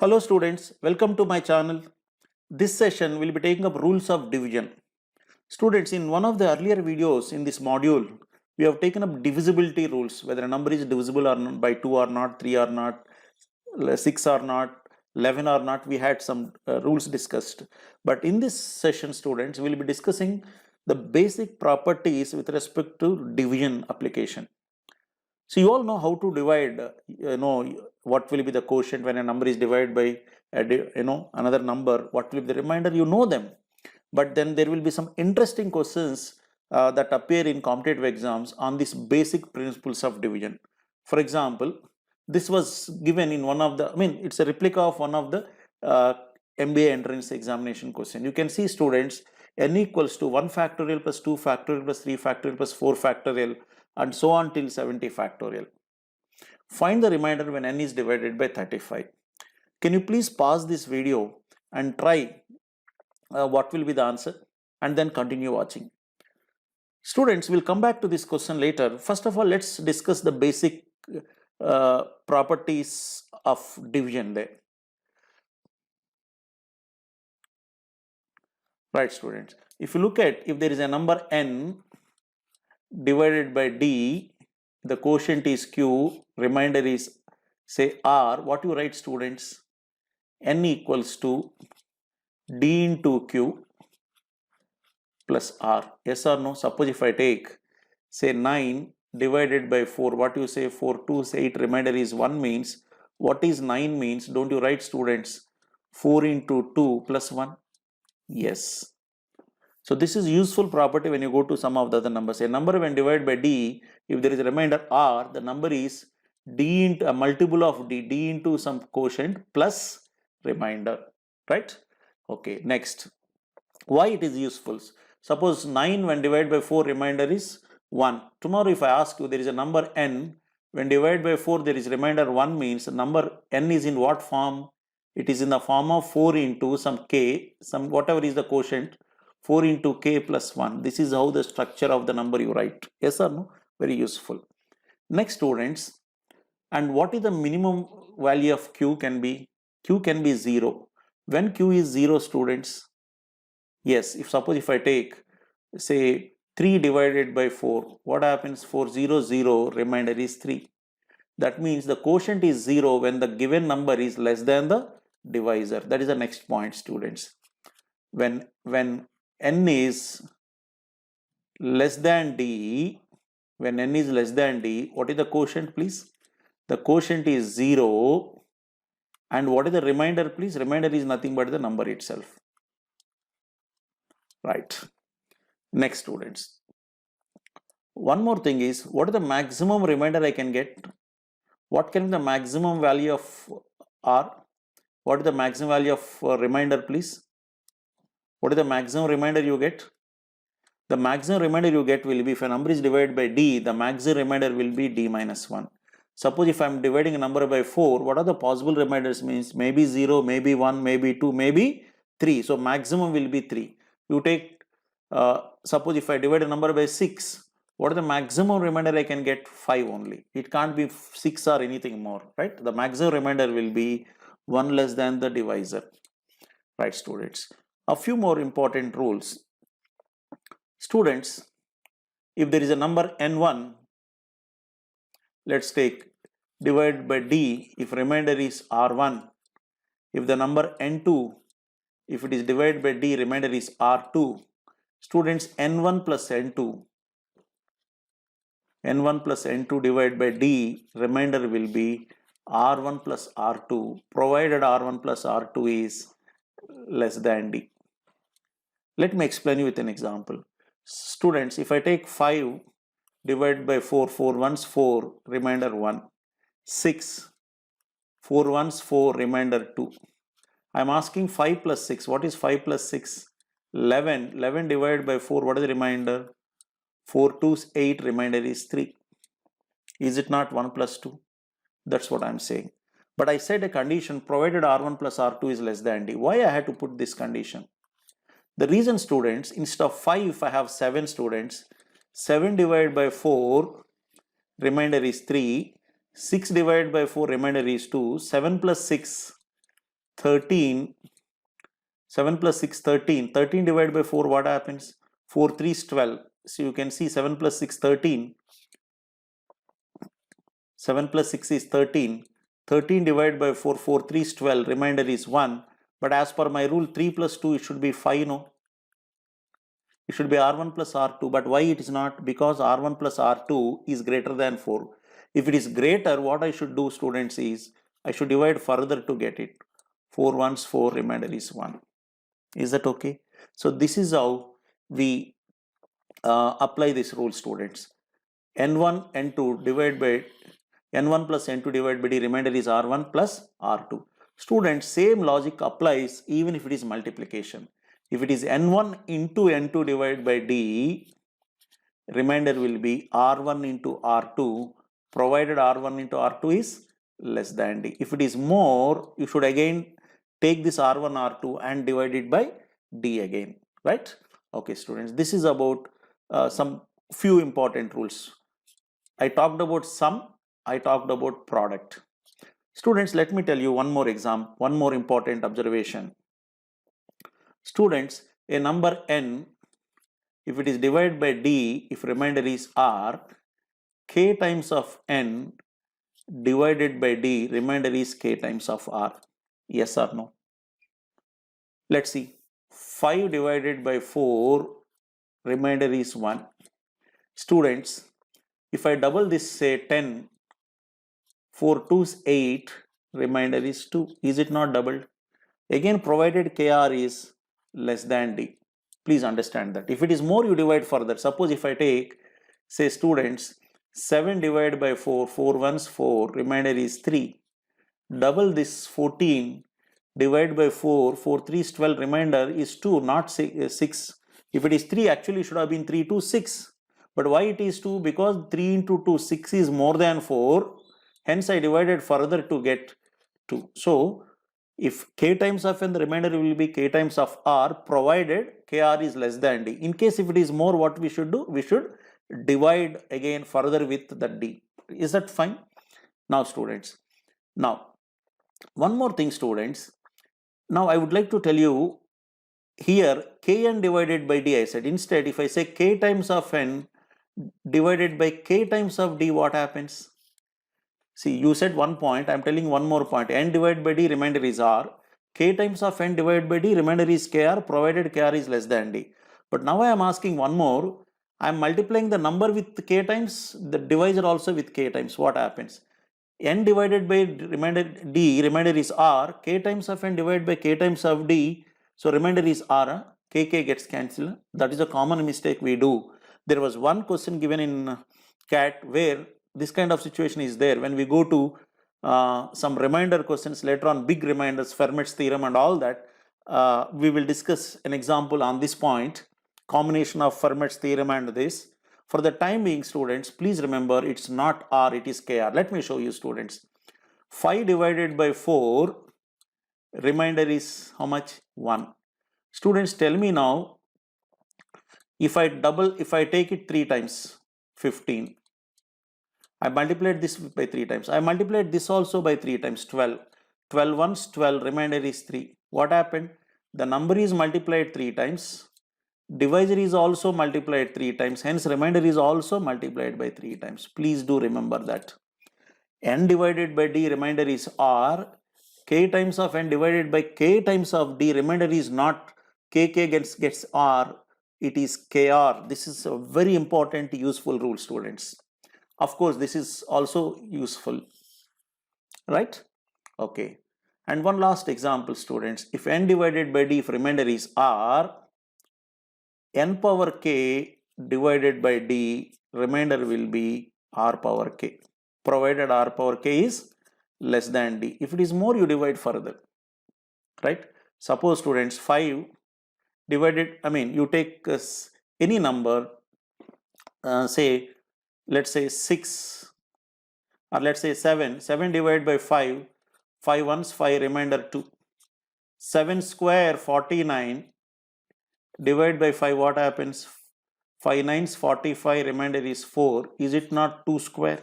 Hello students, welcome to my channel. This session will be taking up rules of division. Students, in one of the earlier videos in this module, we have taken up divisibility rules, whether a number is divisible or not by 2 or not, 3 or not, 6 or not, 11 or not. We had some rules discussed. But in this session, students, we will be discussing the basic properties with respect to division application. So you all know how to divide, what will be the quotient when a number is divided by, another number, what will be the remainder, you know them. But then there will be some interesting questions that appear in competitive exams on these basic principles of division. For example, this was given in one of the, it's a replica of one of the MBA entrance examination question. You can see students, n equals to 1 factorial plus 2 factorial plus 3 factorial plus 4 factorial and so on till 70 factorial. Find the remainder when n is divided by 35. Can you please pause this video and try what will be the answer and then continue watching. Students, will come back to this question later. First of all, let's discuss the basic properties of division there. Right, students. If you look at, if there is a number n divided by d, the quotient is q, remainder is say r, what you write, students? N equals to d into q plus r. Yes or no? Suppose if I take say 9 divided by 4, what you say? 4 2 8, remainder is 1 means, what is 9 means? Don't you write, students? 4 into 2 plus 1. Yes. So this is useful property when you go to some of the other numbers. A number when divided by d, if there is a remainder r, the number is d into a multiple of d into some quotient plus remainder, right? Okay, next. Why it is useful? Suppose 9 when divided by 4, remainder is 1. Tomorrow if I ask you, there is a number n, when divided by 4 there is remainder 1 means number n is in what form? It is in the form of 4 into some k, some whatever is the quotient, 4 into k plus 1. This is how the structure of the number you write. Yes or no? Very useful. Next, students, and what is the minimum value of q can be? Q can be 0. When q is 0, students, yes, if suppose if I take say 3 divided by 4, what happens? 4 0 0, remainder is 3. That means the quotient is 0 when the given number is less than the divisor. That is the next point, students. When n is less than d, when n is less than d, what is the quotient, please? The quotient is 0. And what is the remainder, please? Remainder is nothing but the number itself. Right. Next, students. One more thing is, what is the maximum remainder I can get? What can be the maximum value of r? What is the maximum value of remainder, please? What is the maximum remainder you get? The maximum remainder you get will be, if a number is divided by d, the maximum remainder will be d minus 1. Suppose if I am dividing a number by 4, what are the possible remainders? Means maybe 0, maybe 1, maybe 2, maybe 3. So maximum will be 3. You take, suppose if I divide a number by 6, what is the maximum remainder I can get? 5 only. It can't be 6 or anything more, right? The maximum remainder will be 1 less than the divisor. Right, students. A few more important rules. Students, if there is a number n1, let's take divided by d, if remainder is r1. If the number n2, if it is divided by d, remainder is r2. Students, n1 plus n2, n1 plus n2 divided by d, remainder will be r1 plus r2, provided r1 plus r2 is less than d. Let me explain you with an example. Students, if I take 5 divided by 4, 4 ones 4, remainder 1. 6, 4 ones 4, remainder 2. I am asking 5 plus 6. What is 5 plus 6? 11. 11 divided by 4, what is the remainder? 4 2s 8, remainder is 3. Is it not 1 plus 2? That's what I am saying. But I said a condition, provided r1 plus r2 is less than d. Why I had to put this condition? The reason, students, instead of 5, if I have 7 students, 7 divided by 4, remainder is 3. 6 divided by 4, remainder is 2. 7 plus 6, 13, 7 plus 6, 13. 13 divided by 4, what happens? 4 3 is 12. So you can see 7 plus 6, 13. 7 plus 6 is 13. 13 divided by 4, 4 3 is 12. Remainder is 1. But as per my rule, 3 plus 2, it should be 5, no? It should be R1 plus R2. But why it is not? Because R1 plus R2 is greater than 4. If it is greater, what I should do, students, is I should divide further to get it. 4 ones 4, remainder is 1. Is that okay? So this is how we apply this rule, students. N1, N2 divided by N1 plus N2 divided by D, remainder is R1 plus R2. Students, same logic applies even if it is multiplication. If it is N1 into N2 divided by D, remainder will be R1 into R2, provided R1 into R2 is less than D. If it is more, you should again take this R1, R2 and divide it by D again, right? Okay, students, this is about some few important rules. I talked about sum, I talked about product. Students, let me tell you one more example, one more important observation. Students, a number n, if it is divided by d, if remainder is r, k times of n divided by d, remainder is k times of r. Yes or no? Let's see. 5 divided by 4, remainder is 1. Students, if I double this, say 10, 4 2's 8, remainder is 2. Is it not doubled? Again, provided kr is less than d. Please understand that. If it is more, you divide further. Suppose if I take, say students, 7 divided by 4, 4 ones 4, remainder is 3. Double this 14, divide by 4, 4 3 is 12, remainder is 2, not 6. If it is 3, actually should have been 3 2 6. But why it is 2? Because 3 into 2, 6 is more than 4. Hence I divided further to get 2. So if k times of n, the remainder will be k times of r, provided kr is less than d. In case if it is more, what we should do? We should divide again further with the d. Is that fine? Now students, now one more thing, students. Now I would like to tell you here kn divided by d I said. Instead, if I say k times of n divided by k times of d, what happens? See, you said one point, I am telling one more point. N divided by d, remainder is r. K times of n divided by d, remainder is kr, provided kr is less than d. But now I am asking one more. I am multiplying the number with k times, the divisor also with k times. What happens? N divided by remainder d, remainder is r. K times of n divided by k times of d, so remainder is r. K gets cancelled. That is a common mistake we do. There was one question given in CAT where this kind of situation is there. When we go to some remainder questions later on, big remainders, Fermat's theorem and all that, we will discuss an example on this point, combination of Fermat's theorem and this. For the time being, students, please remember it's not r, it is kr. Let me show you, students. 5 divided by 4, remainder is how much? 1. Students, tell me now, if I take it 3 times, 15. I multiplied this by 3 times. I multiplied this also by 3 times, 12. 12 ones 12, remainder is 3. What happened? The number is multiplied 3 times. Divisor is also multiplied 3 times. Hence, remainder is also multiplied by 3 times. Please do remember that. N divided by d, remainder is r. K times of n divided by k times of d, remainder is not k gets r. It is kr. This is a very important, useful rule, students. Of course, this is also useful, right? Okay. And one last example, students. If n divided by d, if remainder is r, n power k divided by d, remainder will be r power k, provided r power k is less than d. If it is more, you divide further, right? Suppose, students, 5 divided, you take any number, say, let's say 6, or let's say 7. 7 divided by 5, 5 ones 5, remainder 2. 7 square 49, divide by 5, what happens? 5 nines 45, remainder is 4. Is it not 2 square?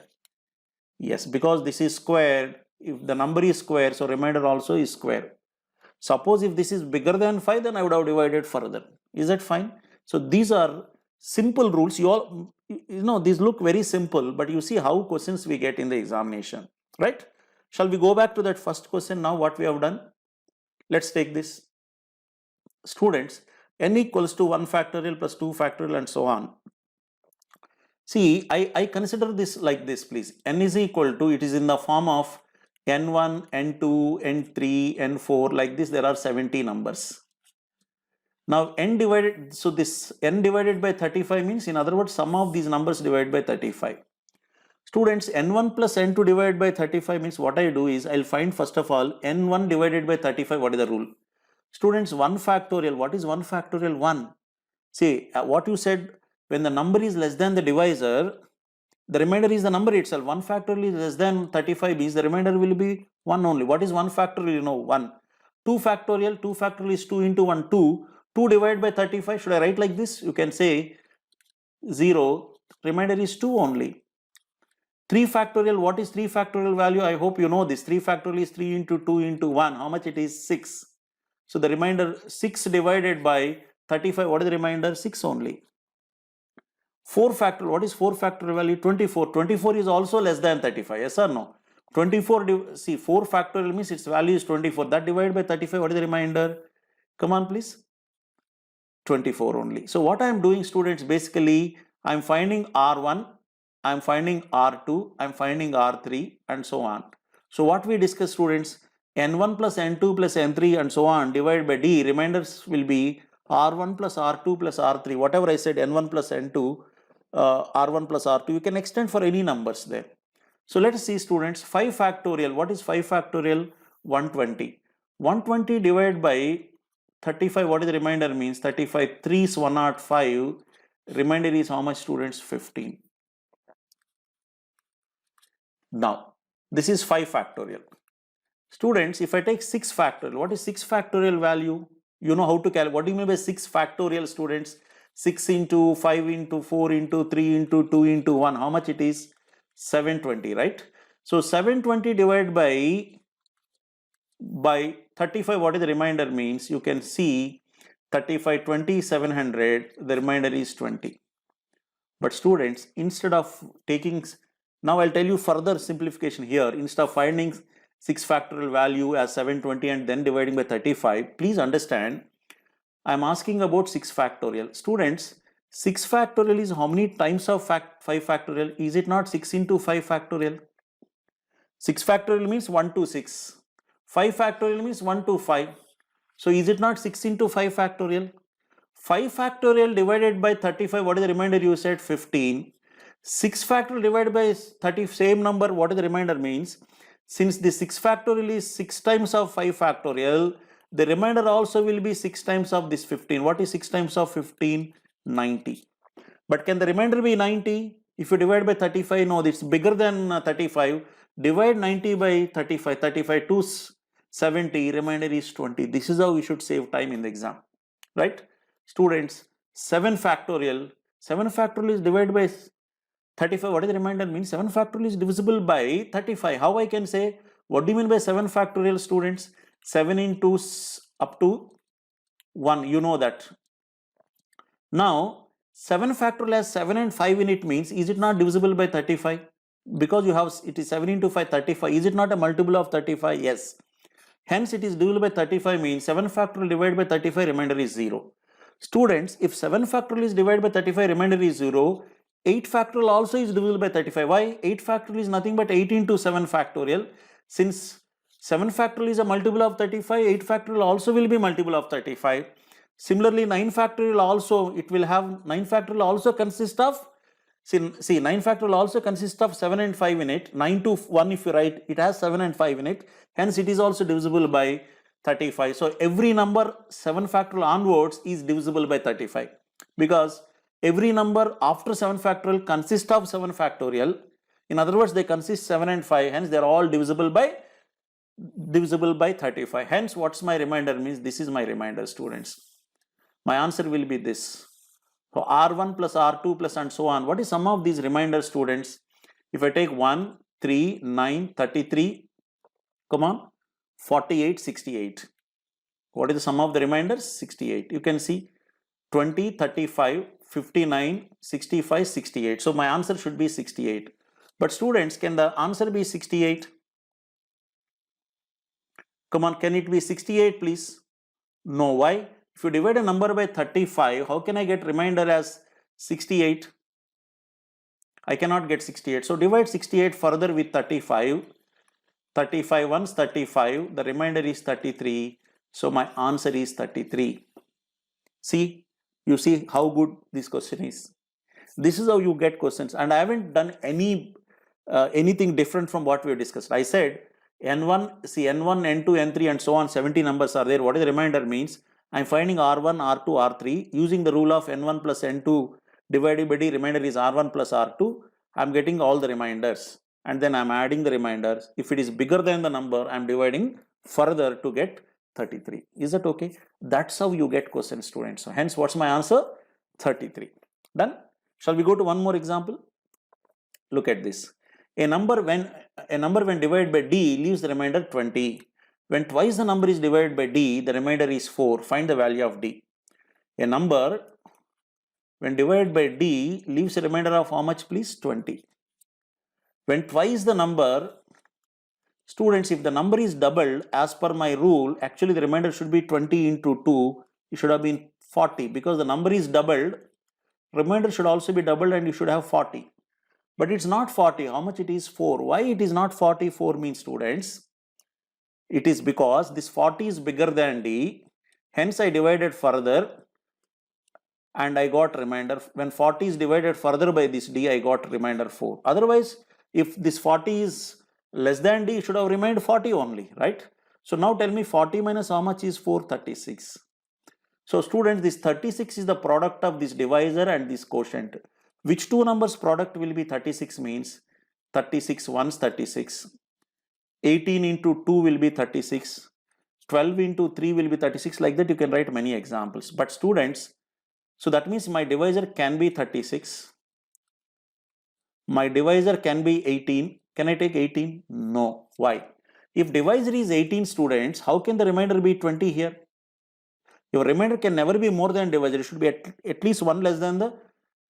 Yes, because this is squared. If the number is square, so remainder also is square. Suppose if this is bigger than 5, then I would have divided further. Is that fine? So these are simple rules. You know, these look very simple, but you see how questions we get in the examination, right? Shall we go back to that first question now, what we have done? Let's take this. Students, n equals to 1 factorial plus 2 factorial and so on. See, I consider this like this, please. N is equal to, it is in the form of n1, n2, n3, n4, like this. There are 70 numbers. Now n divided, so this n divided by 35 means, in other words, sum of these numbers divided by 35. Students, n1 plus n2 divided by 35 means, what I do is, I'll find first of all n1 divided by 35. What is the rule? Students, 1 factorial. What is 1 factorial? 1. See, what you said, when the number is less than the divisor, the remainder is the number itself. 1 factorial is less than 35 means the remainder will be 1 only. What is 1 factorial? You know, 1. 2 factorial is 2 into 1, 2. 2 divided by 35, should I write like this? You can say 0, remainder is 2 only. 3 factorial, what is 3 factorial value? I hope you know this. 3 factorial is 3 into 2 into 1. How much it is? 6. So the remainder 6 divided by 35, what is the remainder? 6 only. 4 factorial, what is 4 factorial value? 24. 24 is also less than 35, yes or no? 24, see, 4 factorial means its value is 24. That divided by 35, what is the remainder? Come on, please. 24 only. So what I am doing, students, basically, I am finding R1, I am finding R2, I am finding R3 and so on. So what we discuss, students, N1 plus N2 plus N3 and so on divided by D, remainders will be R1 plus R2 plus R3. Whatever I said, N1 plus N2, R1 plus R2, you can extend for any numbers there. So let us see, students, 5 factorial. What is 5 factorial? 120. 120 divided by 35, what is the remainder means? 35, 3 is 105. Remainder is how much, students? 15. Now, this is 5 factorial. Students, if I take 6 factorial, what is 6 factorial value? You know how to calculate. What do you mean by 6 factorial, students? 6 into 5 into 4 into 3 into 2 into 1. How much it is? 720, right? So 720 divided by 35, what is the remainder means? You can see 35, 20, 700, the remainder is 20. But students, instead of taking, now I'll tell you further simplification here. Instead of finding 6 factorial value as 720 and then dividing by 35, please understand, I'm asking about 6 factorial. Students, 6 factorial is how many times of 5 factorial? Is it not 6 into 5 factorial? 6 factorial means 1 to 6. 5 factorial means 1 to 5. So is it not 6 into 5 factorial? 5 factorial divided by 35, what is the remainder? You said 15. 6 factorial divided by 30, same number, what is the remainder means? Since the 6 factorial is 6 times of 5 factorial, the remainder also will be 6 times of this 15. What is 6 times of 15? 90. But can the remainder be 90? If you divide by 35, no, it's bigger than 35. Divide 90 by 35. 35 to 70, remainder is 20. This is how we should save time in the exam, right? Students, 7 factorial. 7 factorial is divided by 35. What is the remainder means? 7 factorial is divisible by 35. How I can say? What do you mean by 7 factorial, students? 7 into up to 1. You know that. Now, 7 factorial has 7 and 5 in it means, is it not divisible by 35? Because you have, it is 7 into 5, 35. Is it not a multiple of 35? Yes. Hence, it is divisible by 35 means 7 factorial divided by 35, remainder is 0. Students, if 7 factorial is divided by 35, remainder is 0. 8 factorial also is divisible by 35. Why? 8 factorial is nothing but 8 into 7 factorial. Since 7 factorial is a multiple of 35, 8 factorial also will be multiple of 35. Similarly, 9 factorial also, it will have, 9 factorial also consists of, see 9 factorial also consists of 7 and 5 in it. 9 to 1 if you write, it has 7 and 5 in it. Hence, it is also divisible by 35. So, every number 7 factorial onwards is divisible by 35. Because every number after 7 factorial consists of 7 factorial. In other words, they consist 7 and 5. Hence, they are all divisible by 35. Hence, what's my remainder means? This is my remainder, students. My answer will be this. So R1 plus R2 plus and so on. What is sum of these remainder, students? If I take 1, 3, 9, 33, come on, 48, 68. What is the sum of the remainders? 68. You can see 20, 35, 59, 65, 68. So my answer should be 68. But students, can the answer be 68? Come on, can it be 68 please? No, why? If you divide a number by 35, how can I get remainder as 68? I cannot get 68. So divide 68 further with 35. 35 once 35, the remainder is 33. So my answer is 33. See, you see how good this question is. This is how you get questions, and I haven't done anything different from what we have discussed. I said n1, see n1, n2, n3 and so on, 70 numbers are there. What is the remainder means? I am finding r1, r2, r3 using the rule of n1 plus n2 divided by d, remainder is r1 plus r2. I am getting all the reminders and then I am adding the reminders. If it is bigger than the number, I am dividing further to get 33. Is that okay? That's how you get questions, students. So hence, what's my answer? 33. Done? Shall we go to one more example? Look at this. A number when divided by d leaves the remainder 20. When twice the number is divided by d, the remainder is 4. Find the value of d. A number when divided by d leaves a remainder of how much please? 20. When twice the number, students, if the number is doubled as per my rule, actually the remainder should be 20 into 2. It should have been 40 because the number is doubled. Remainder should also be doubled and you should have 40. But it's not 40. How much it is? 4. Why it is not 44 means, students? It is because this 40 is bigger than d. Hence I divided further and I got remainder. When 40 is divided further by this d, I got remainder 4. Otherwise, if this 40 is less than d, it should have remained 40 only, right? So now tell me 40 minus how much is 4? 36. So students, this 36 is the product of this divisor and this quotient. Which two numbers product will be 36 means 36 once 36. 18 into 2 will be 36. 12 into 3 will be 36. Like that you can write many examples. But students, so that means my divisor can be 36. My divisor can be 18. Can I take 18? No. Why? If divisor is 18, students, how can the remainder be 20 here? Your remainder can never be more than divisor. It should be at least one less than the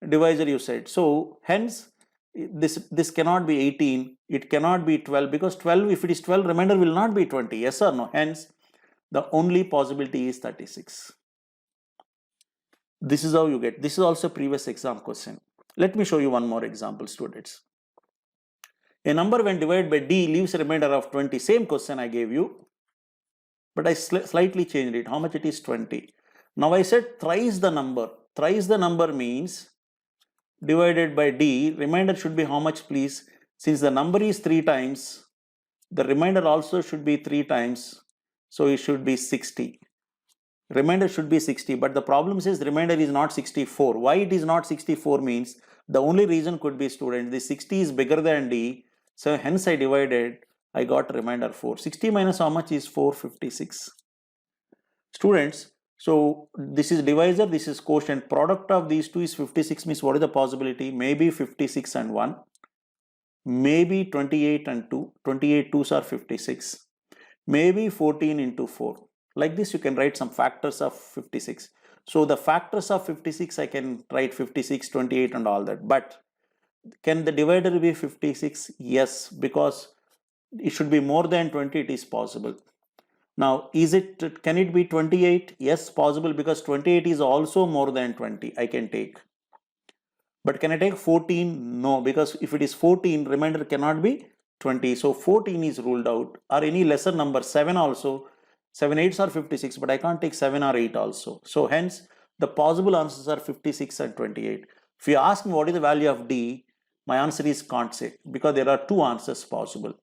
divisor you said. So hence this cannot be 18. It cannot be 12 because 12, if it is 12, remainder will not be 20. Yes or no? Hence the only possibility is 36. This is how you get. This is also previous exam question. Let me show you one more example, students. A number when divided by d leaves a remainder of 20. Same question I gave you, but I slightly changed it. How much it is? 20. Now I said thrice the number. Thrice the number means divided by d, remainder should be how much please? Since the number is 3 times, the remainder also should be 3 times. So it should be 60. Remainder should be 60, but the problem says remainder is not 64. Why it is not 64 means the only reason could be, student, the 60 is bigger than d. So hence I divided, I got remainder 4. 60 minus how much is 456. Students, so this is divisor, this is quotient. Product of these two is 56 means what is the possibility? Maybe 56 and 1. Maybe 28 and 2. 28 2s are 56. Maybe 14 into 4. Like this you can write some factors of 56. So the factors of 56 I can write 56, 28 and all that. But can the divider be 56? Yes, because it should be more than 20. It is possible. Now can it be 28? Yes, possible, because 28 is also more than 20. I can take. But can I take 14? No, because if it is 14, remainder cannot be 20. So 14 is ruled out, or any lesser number, 7 also. 7 8s are 56, but I can't take 7 or 8 also. So hence the possible answers are 56 and 28. If you ask me what is the value of d, my answer is can't say, because there are two answers possible.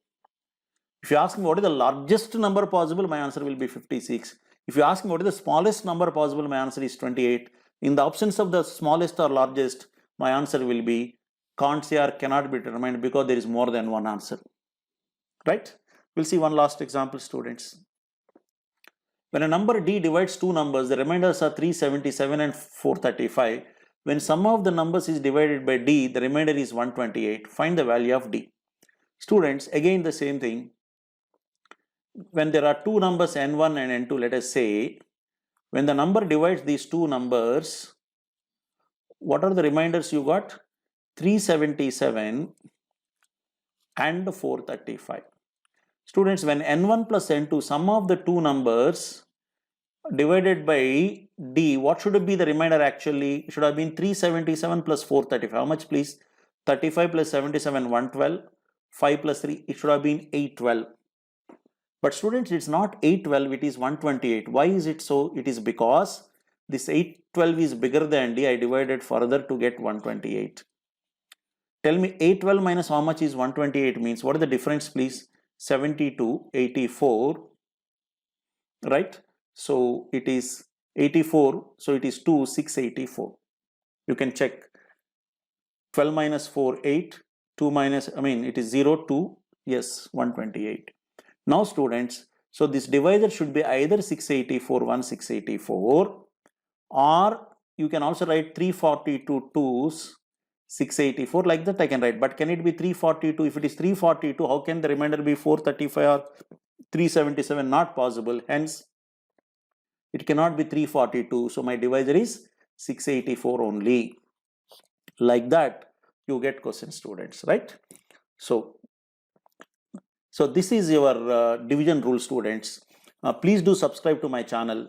If you ask me what is the largest number possible, my answer will be 56. If you ask me what is the smallest number possible, my answer is 28. In the absence of the smallest or largest, my answer will be can't say or cannot be determined, because there is more than one answer. Right? We'll see one last example, students. When a number d divides two numbers, the remainders are 377 and 435. When sum of the numbers is divided by d, the remainder is 128. Find the value of d. Students, again the same thing. when there are two numbers n1 and n2, let us say, when the number divides these two numbers, what are the reminders you got? 377 and 435. Students, when n1 plus n2, sum of the two numbers divided by d, what should be the remainder actually? It should have been 377 plus 435. How much, please? 35 plus 77, 112. 5 plus 3, it should have been 812. But students, it's not 812, it is 128. Why is it so? It is because this 812 is bigger than d. I divided further to get 128. Tell me, 812 minus how much is 128 means? What is the difference, please? 72, 84, right? So it is 84, so it is 2, 684. You can check. 12 minus 4, 8, 2 minus, it is 0, 2, yes, 128. Now students, so this divisor should be either 684, 1684, or you can also write 342 2's 684, like that I can write. But can it be 342? If it is 342, how can the remainder be 435 or 377? Not possible. Hence, it cannot be 342. So my divisor is 684 only. Like that, you get question, students, right? So this is your division rule, students. Please do subscribe to my channel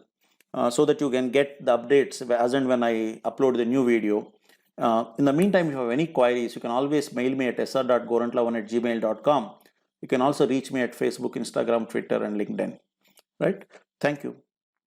so that you can get the updates as and when I upload the new video. In the meantime, if you have any queries, you can always mail me at sr.gorantlavan@gmail.com. You can also reach me at Facebook, Instagram, Twitter, and LinkedIn. Right? Thank you.